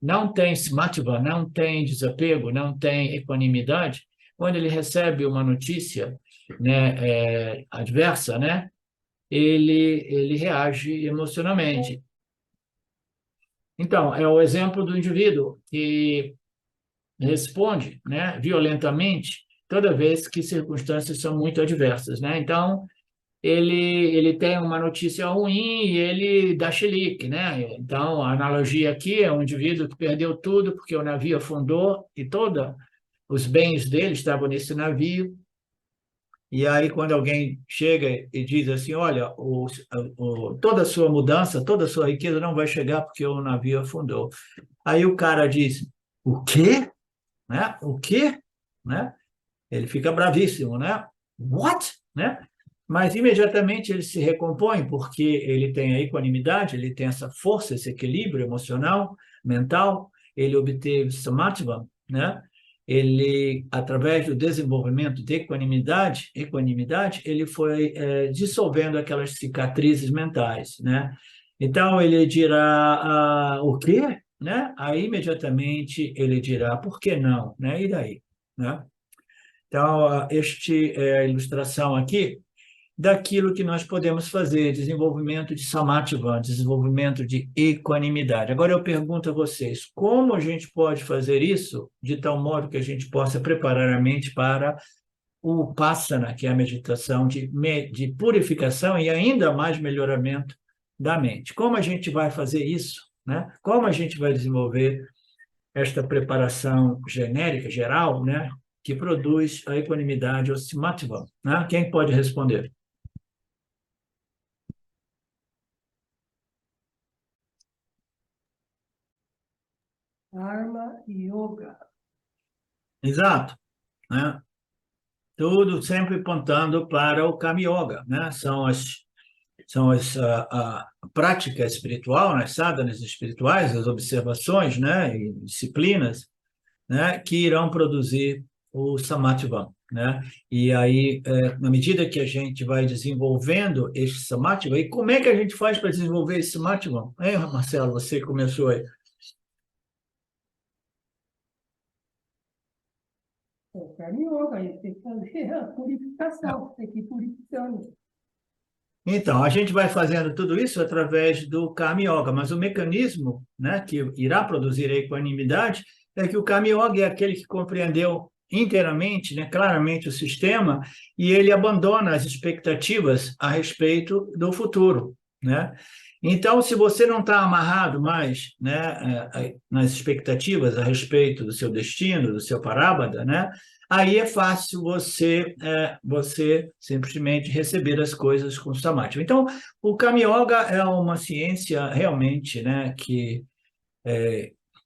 não tem smatva, não tem desapego, não tem equanimidade, quando ele recebe uma notícia, né, adversa, né, ele reage emocionalmente. Então, é o exemplo do indivíduo que responde, né, violentamente toda vez que circunstâncias são muito adversas, né? Então, ele tem uma notícia ruim e ele dá chilique, né? Então, a analogia aqui é um indivíduo que perdeu tudo porque o navio afundou e todos os bens dele estavam nesse navio. E aí, quando alguém chega e diz assim, olha, toda a sua mudança, toda a sua riqueza não vai chegar porque o navio afundou. Aí o cara diz, o quê? Né? O quê? Né? Ele fica bravíssimo, né? What? Né? mas imediatamente ele se recompõe, porque ele tem a equanimidade, ele tem essa força, esse equilíbrio emocional, mental, ele obteve samatva, né? Ele, através do desenvolvimento de equanimidade, ele foi dissolvendo aquelas cicatrizes mentais, né? Então, ele dirá o quê? Né? Aí, imediatamente, ele dirá por que não? Né? E daí? Né? Então, este é a ilustração aqui daquilo que nós podemos fazer, desenvolvimento de samatva, desenvolvimento de equanimidade. Agora eu pergunto a vocês, como a gente pode fazer isso de tal modo que a gente possa preparar a mente para o Vipassana, que é a meditação de purificação e ainda mais melhoramento da mente. Como a gente vai fazer isso? Né? Como a gente vai desenvolver esta preparação genérica, geral, né? Que produz a equanimidade, o samatva? Né? Quem pode responder? Karma Yoga. Exato, né? Tudo sempre apontando para o Kama Yoga, né? São as a prática espiritual, as sadhanas espirituais, as observações, né? E disciplinas, né? Que irão produzir o Samatva, né? E aí, na medida que a gente vai desenvolvendo este Samatva, e como é que a gente faz para desenvolver esse Samatva? Hein, Marcelo, você começou aí. É o Karma Yoga, aí tem que fazer a purificação, tem que ir purificando. Então, a gente vai fazendo tudo isso através do Karma Yoga, mas o mecanismo, né, que irá produzir a equanimidade é que o Karma Yoga é aquele que compreendeu inteiramente, né, claramente o sistema e ele abandona as expectativas a respeito do futuro, né? Então, se você não está amarrado mais, né, nas expectativas a respeito do seu destino, do seu parábada, né, aí é fácil você simplesmente receber as coisas com samadhi. Então, o Kama Yoga é uma ciência realmente, né, que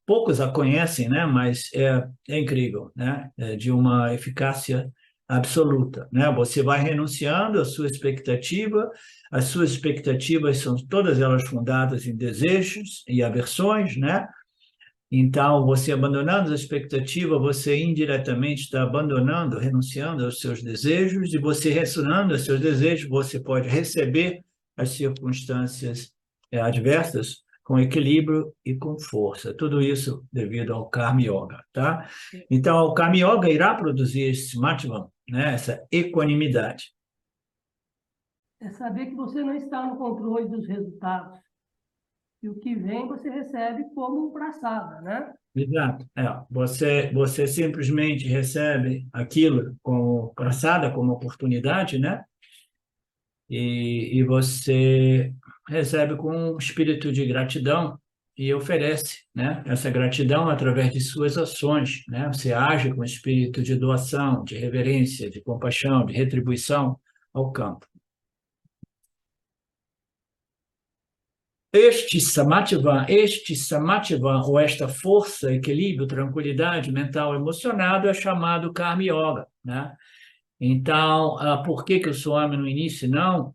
poucos a conhecem, né, mas é incrível, né, de uma eficácia absoluta, né? Você vai renunciando à sua expectativa, as suas expectativas são todas elas fundadas em desejos e aversões, né? Então, você abandonando a expectativa, você indiretamente está abandonando, renunciando aos seus desejos, e você ressonando aos seus desejos, você pode receber as circunstâncias adversas com equilíbrio e com força. Tudo isso devido ao Karma Yoga, tá? Então, o Karma Yoga irá produzir esse Samatva, né? Essa equanimidade. É saber que você não está no controle dos resultados. E o que vem você recebe como prasada, né? Exato. Você simplesmente recebe aquilo como praçada, como oportunidade, né? E você recebe com um espírito de gratidão e oferece, né? Essa gratidão através de suas ações, né? Você age com espírito de doação, de reverência, de compaixão, de retribuição ao campo. Este samatva, ou esta força, equilíbrio, tranquilidade mental, emocionado, é chamado Karma Yoga, né? Então, por que o Swami no início não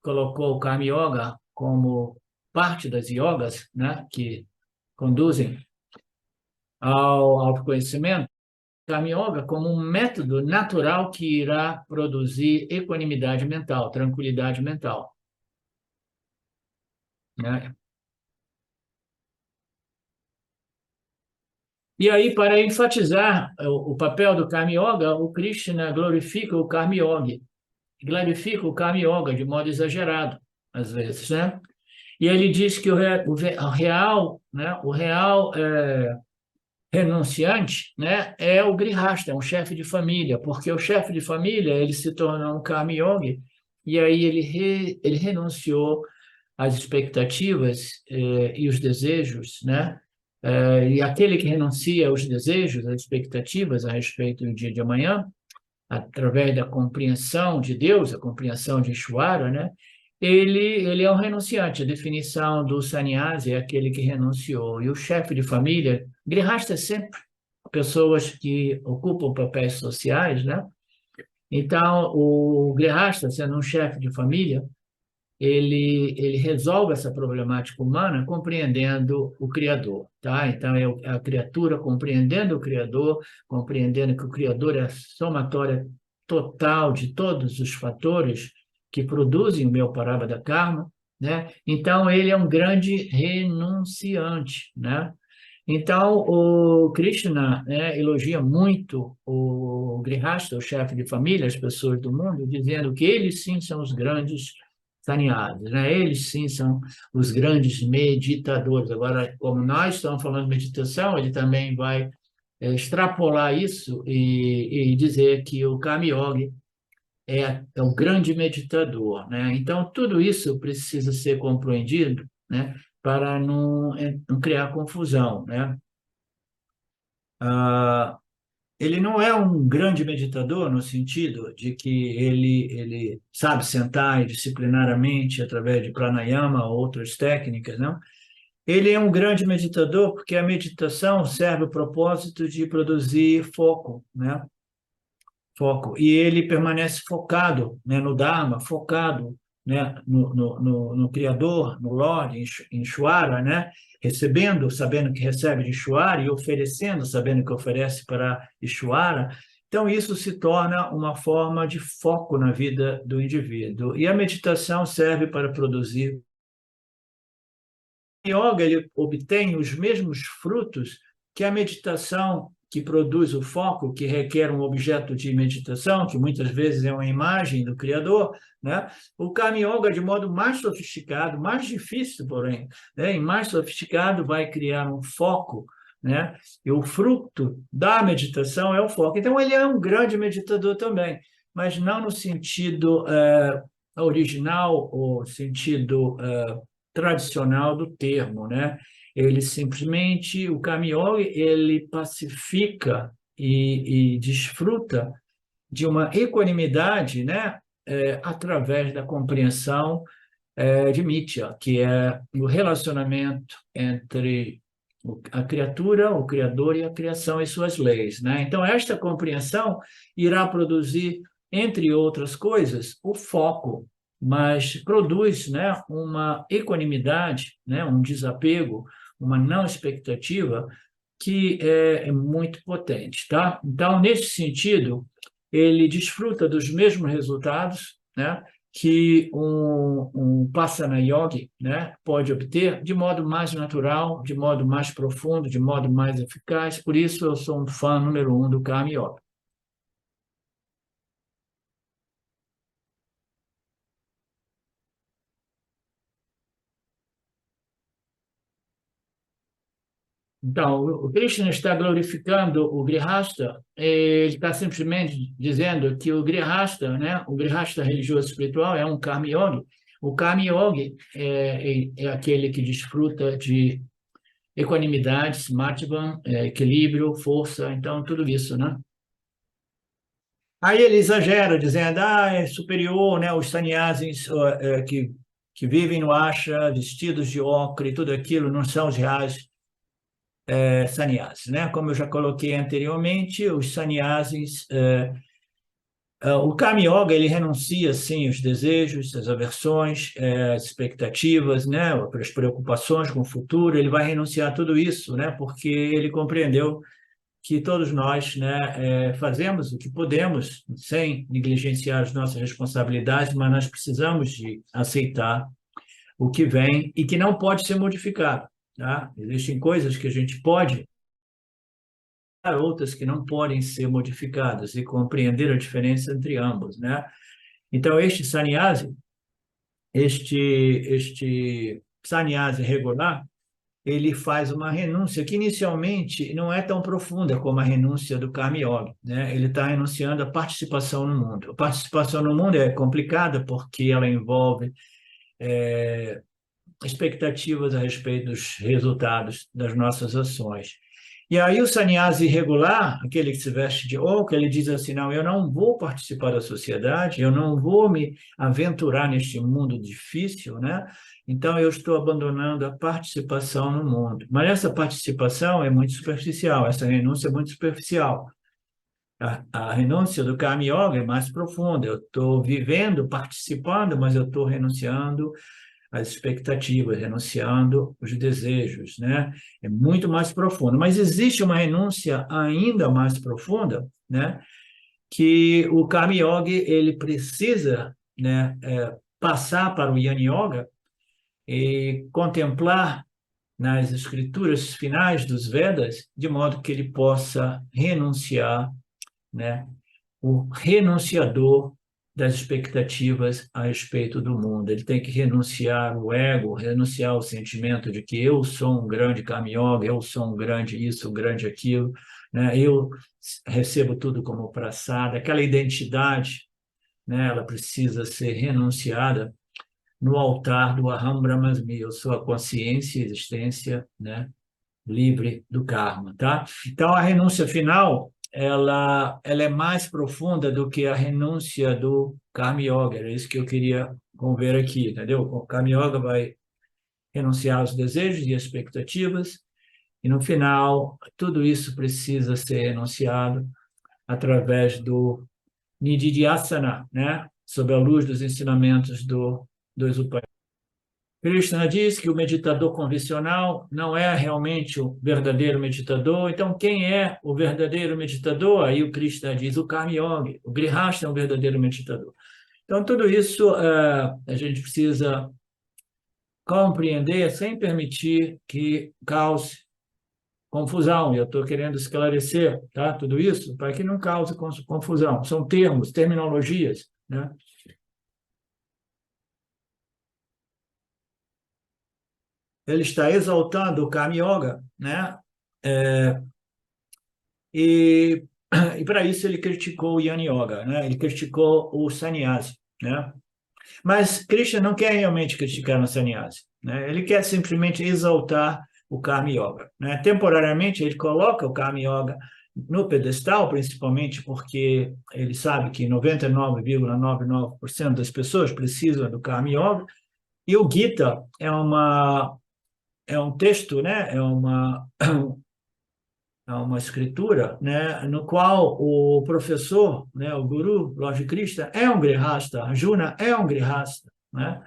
colocou o Karma Yoga como parte das yogas, né, que conduzem ao autoconhecimento? Karma Yoga como um método natural que irá produzir equanimidade mental, tranquilidade mental, né? E aí, para enfatizar o papel do Karma Yoga, o Krishna glorifica o Karma Yoga, de modo exagerado, às vezes, né? E ele diz que o real, né, renunciante, né, é o grihasta, é um chefe de família, porque o chefe de família ele se torna um Karma Yogi, e aí ele renunciou às expectativas e os desejos, né? E aquele que renuncia aos desejos, às expectativas a respeito do dia de amanhã, através da compreensão de Deus, a compreensão de Ishvara, né? Ele é um renunciante. A definição do sannyasi é aquele que renunciou. E o chefe de família, grihasta é sempre pessoas que ocupam papéis sociais, né? Então, o Grihasta, sendo um chefe de família, ele resolve essa problemática humana compreendendo o Criador, tá? Então, é a criatura compreendendo o Criador, compreendendo que o Criador é a somatória total de todos os fatores que produzem o meu Parabhada Karma, né? Então, ele é um grande renunciante, né? Então, o Krishna, né, elogia muito o Grihasta, o chefe de família, as pessoas do mundo, dizendo que eles sim são os grandes saneados, né? Eles sim são os grandes meditadores. Agora, como nós estamos falando de meditação, ele também vai extrapolar isso e dizer que o Kama Yogi é o grande meditador, né? Então, tudo isso precisa ser compreendido, né? Para não criar confusão, né? Ah, ele não é um grande meditador no sentido de que ele sabe sentar e disciplinar a mente através de pranayama ou outras técnicas, não? Ele é um grande meditador porque a meditação serve o propósito de produzir foco, né? Foco. E ele permanece focado, né, no Dharma, focado, né, no Criador, no Lorde, em Ishvara, né, recebendo, sabendo que recebe de Ishvara, e oferecendo, sabendo que oferece para Ishvara. Então, isso se torna uma forma de foco na vida do indivíduo. E a meditação serve para produzir. O yoga ele obtém os mesmos frutos que a meditação que produz o foco, que requer um objeto de meditação, que muitas vezes é uma imagem do Criador, né? O Karma Yoga, de modo mais sofisticado, mais difícil, porém, né? E mais sofisticado, vai criar um foco, né? E o fruto da meditação é o foco. Então, ele é um grande meditador também, mas não no sentido original, ou sentido tradicional do termo, né? Ele simplesmente, o Karma Yoga, ele pacifica e desfruta de uma equanimidade, né? Através da compreensão de Mithya, que é o relacionamento entre a criatura, o Criador e a criação e suas leis, né? Então, esta compreensão irá produzir, entre outras coisas, o foco, mas produz, né, uma equanimidade, né, um desapego, uma não expectativa que é muito potente, tá? Então, nesse sentido, ele desfruta dos mesmos resultados, né, que um Passana Yogi, né, pode obter de modo mais natural, de modo mais profundo, de modo mais eficaz. Por isso, eu sou um fã número 1 do Karma Yoga. Então, o Krishna está glorificando o Grihasta, ele está simplesmente dizendo que o Grihasta, né, o Grihasta religioso espiritual é um Karma Yogi. O Karma Yogi é aquele que desfruta de equanimidade, samatvam, equilíbrio, força, então tudo isso, né? Aí ele exagera, dizendo, é superior, né, os sannyasis que vivem no ashram, vestidos de ocre, tudo aquilo não são os reais sannyasis, né? Como eu já coloquei anteriormente, os sannyasis, o Karma Yoga, ele renuncia, sim, os desejos, as aversões, as expectativas, né? As preocupações com o futuro, ele vai renunciar a tudo isso, né? Porque ele compreendeu que todos nós, né, fazemos o que podemos, sem negligenciar as nossas responsabilidades, mas nós precisamos de aceitar o que vem e que não pode ser modificado. Tá? Existem coisas que a gente pode, outras que não podem ser modificadas, e compreender a diferença entre ambos, né? Então, este sannyasi regular, ele faz uma renúncia que inicialmente não é tão profunda como a renúncia do Karma Yoga, né? Ele está renunciando à participação no mundo. A participação no mundo é complicada porque ela envolve expectativas a respeito dos resultados das nossas ações. E aí o sannyasi regular, aquele que se veste de oco, ele diz assim, não, eu não vou participar da sociedade, eu não vou me aventurar neste mundo difícil, né? Então eu estou abandonando a participação no mundo. Mas essa participação é muito superficial, essa renúncia é muito superficial. A renúncia do Karma Yoga é mais profunda. Eu estou vivendo, participando, mas eu estou renunciando às expectativas, renunciando os desejos, né? É muito mais profundo. Mas existe uma renúncia ainda mais profunda, né? Que o Karma Yoga ele precisa, né, passar para o Jnana Yoga e contemplar nas escrituras finais dos Vedas, de modo que ele possa renunciar, né, o renunciador das expectativas a respeito do mundo. Ele tem que renunciar o ego, renunciar o sentimento de que eu sou um grande Karma Yoga, eu sou um grande isso, um grande aquilo, né? Eu recebo tudo como praçada. Aquela identidade, né, ela precisa ser renunciada no altar do Aham Brahmasmi. Eu sou a consciência e existência, né, livre do karma, tá? Então, a renúncia final, ela é mais profunda do que a renúncia do Karma Yoga. Era isso que eu queria conver aqui, entendeu? O Karma Yoga vai renunciar aos desejos e expectativas, e no final, tudo isso precisa ser renunciado através do Nididhyasana, né? Sob a luz dos ensinamentos dos Upanishads. Krishna diz que o meditador convencional não é realmente o verdadeiro meditador. Então, quem é o verdadeiro meditador? Aí o Krishna diz o Karma Yogi, o Grihasta é o verdadeiro meditador. Então, tudo isso a gente precisa compreender sem permitir que cause confusão. E eu estou querendo esclarecer, tá? Tudo isso para que não cause confusão. São termos, terminologias, né? Ele está exaltando o Karma Yoga, né? E, e para isso ele criticou o Jnana Yoga, né? Ele criticou o sannyasi, né? Mas Krishna não quer realmente criticar o sannyasi, né? Ele quer simplesmente exaltar o Karma Yoga, né? Temporariamente ele coloca o Karma Yoga no pedestal, principalmente porque ele sabe que 99,99% das pessoas precisam do Karma Yoga, e o Gita é um texto, né? É uma escritura, né, no qual o professor, né, o guru, Lord Krishna, é um grihasta, Arjuna é um grihasta, né?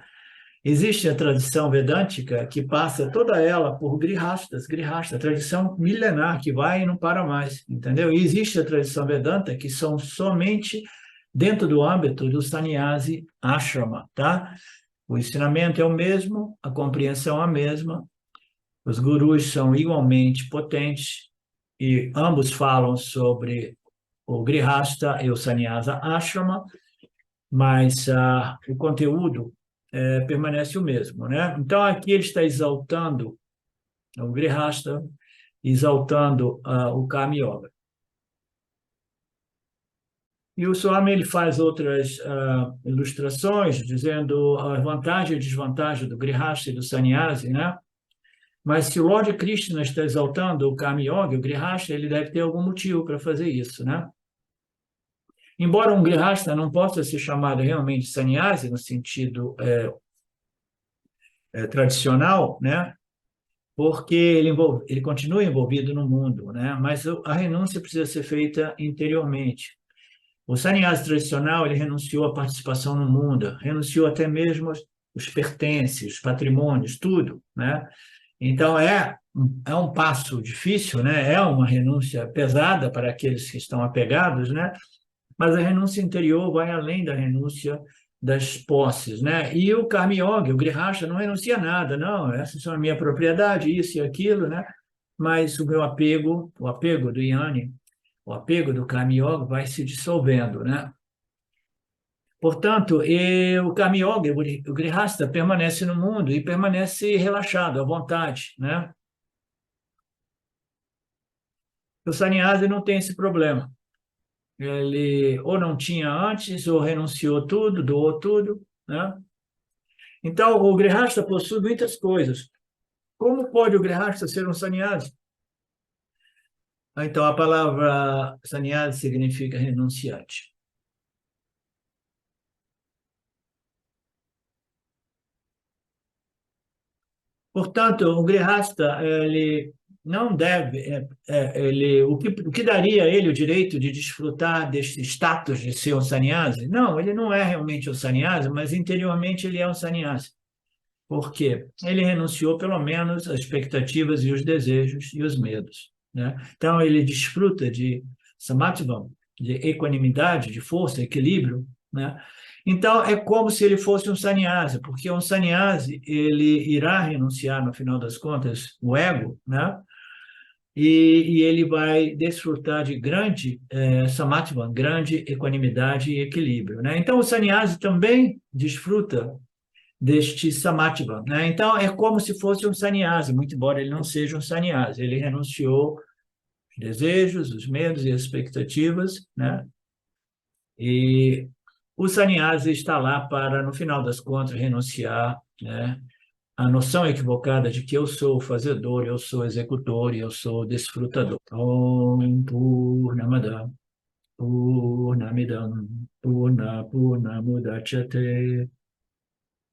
Existe a tradição vedântica que passa toda ela por grihastas, grihasta, tradição milenar que vai e não para mais, entendeu? E existe a tradição vedanta que são somente dentro do âmbito do sannyasi ashrama, tá? O ensinamento é o mesmo, a compreensão é a mesma, os gurus são igualmente potentes, e ambos falam sobre o Grihasta e o Sannyasa Ashrama, mas o conteúdo permanece o mesmo, né? Então, aqui ele está exaltando o Grihasta, exaltando o Karma Yoga. E o Swami ele faz outras ilustrações, dizendo a vantagem e desvantagem do Grihasta e do Sannyasi, né? Mas se o Lord Krishna está exaltando o Karma Yoga, o Grihasta, ele deve ter algum motivo para fazer isso, né? Embora um Grihasta não possa ser chamado realmente sannyasi no sentido tradicional, né? Porque ele continua envolvido no mundo, né? Mas a renúncia precisa ser feita interiormente. O sannyasi tradicional, ele renunciou à participação no mundo, renunciou até mesmo os pertences, os patrimônios, tudo, né? Então, é um passo difícil, né? É uma renúncia pesada para aqueles que estão apegados, né? Mas a renúncia interior vai além da renúncia das posses, né? E o Karma Yoga, o Grihasta, não renuncia a nada, não, essa é a minha propriedade, isso e aquilo, né? Mas o meu apego, o apego do Jnana, o apego do Karma Yoga vai se dissolvendo, né? Portanto, o Karma Yoga, o Grihasta, permanece no mundo e permanece relaxado, à vontade, né? O sannyasi não tem esse problema. Ele ou não tinha antes, ou renunciou tudo, doou tudo, né? Então, o Grihasta possui muitas coisas. Como pode o Grihasta ser um sannyasi? Então, a palavra sannyasi significa renunciante. Portanto, o Grihasta, ele não deve, o que daria a ele o direito de desfrutar desse status de ser um sannyasi? Não, ele não é realmente um sannyasi, mas interiormente ele é um sannyasi. Por quê? Ele renunciou pelo menos às expectativas e os desejos e os medos, né? Então ele desfruta de samatvam, de equanimidade, de força, equilíbrio, né? Então é como se ele fosse um sannyasi, porque um sannyasi ele irá renunciar no final das contas o ego, né? E ele vai desfrutar de grande samatvam, grande equanimidade e equilíbrio, né? Então o sannyasi também desfruta deste samatva, né? Então é como se fosse um sannyasi, muito embora ele não seja um sannyasi, ele renunciou os desejos, os medos e as expectativas, né? E o sannyasi está lá para, no final das contas, renunciar, né, a noção equivocada de que eu sou o fazedor, eu sou o executor e eu sou o desfrutador. Om Purnamada Purnamidam Purnamudachyate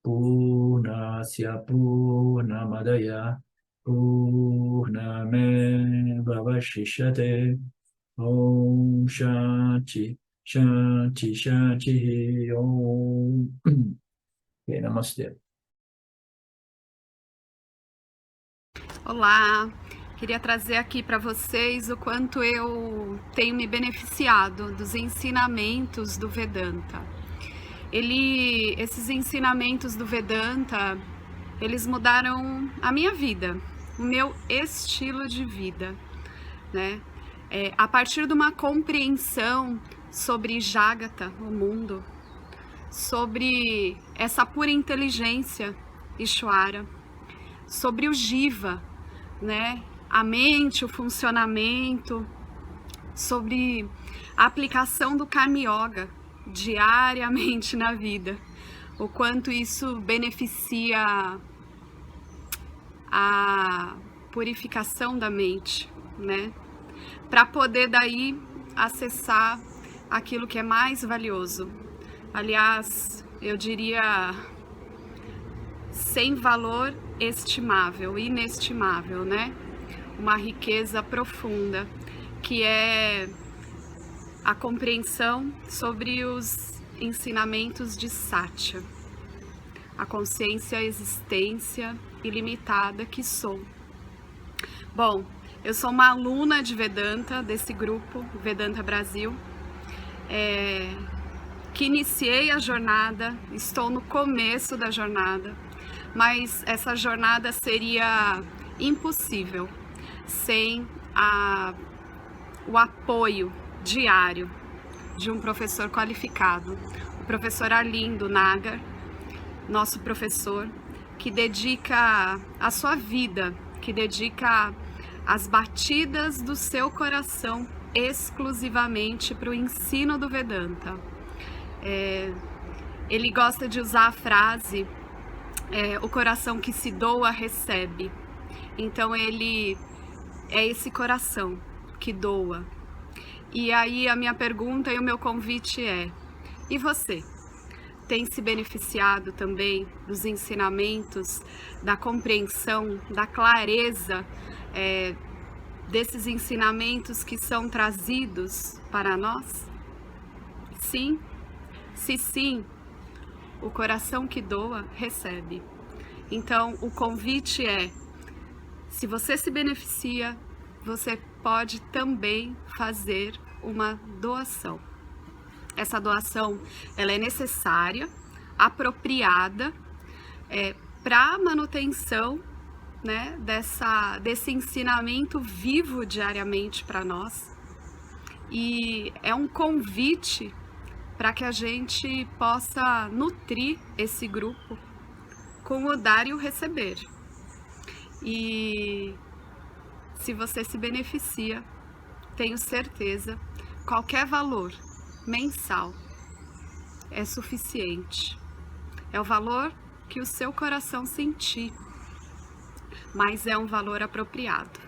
Purnasya Purnamadaya Purnameva Vashishyate Om Shanti Shanti Shanti Om. Okay, Namastê. Olá, queria trazer aqui para vocês o quanto eu tenho me beneficiado dos ensinamentos do Vedanta. Esses ensinamentos do Vedanta, eles mudaram a minha vida, o meu estilo de vida, né? A partir de uma compreensão sobre Jagata, o mundo, sobre essa pura inteligência, Ishvara, sobre o Jiva, né? A mente, o funcionamento, sobre a aplicação do Karma Yoga diariamente na vida, o quanto isso beneficia a purificação da mente, né? Para poder daí acessar aquilo que é mais valioso. Aliás, eu diria sem valor estimável, inestimável, né? Uma riqueza profunda, que é a compreensão sobre os ensinamentos de Satya, a consciência, a existência ilimitada que sou. Bom, eu sou uma aluna de Vedanta, desse grupo, Vedanta Brasil, que iniciei a jornada, estou no começo da jornada, mas essa jornada seria impossível sem o apoio diário de um professor qualificado, o professor Arlindo Nagar, nosso professor, que dedica a sua vida, que dedica as batidas do seu coração exclusivamente para o ensino do Vedanta. Ele gosta de usar a frase o coração que se doa recebe. Então ele é esse coração que doa. E aí a minha pergunta e o meu convite é: e você? Tem se beneficiado também dos ensinamentos, da compreensão, da clareza desses ensinamentos que são trazidos para nós? Sim? Se sim, o coração que doa recebe. Então o convite é: se você se beneficia, você pode também fazer uma doação. Essa doação, ela é necessária, apropriada, para a manutenção, né, desse ensinamento vivo diariamente para nós. E é um convite para que a gente possa nutrir esse grupo com o dar e o receber. E se você se beneficia, tenho certeza, qualquer valor mensal é suficiente. É o valor que o seu coração sentir, mas é um valor apropriado.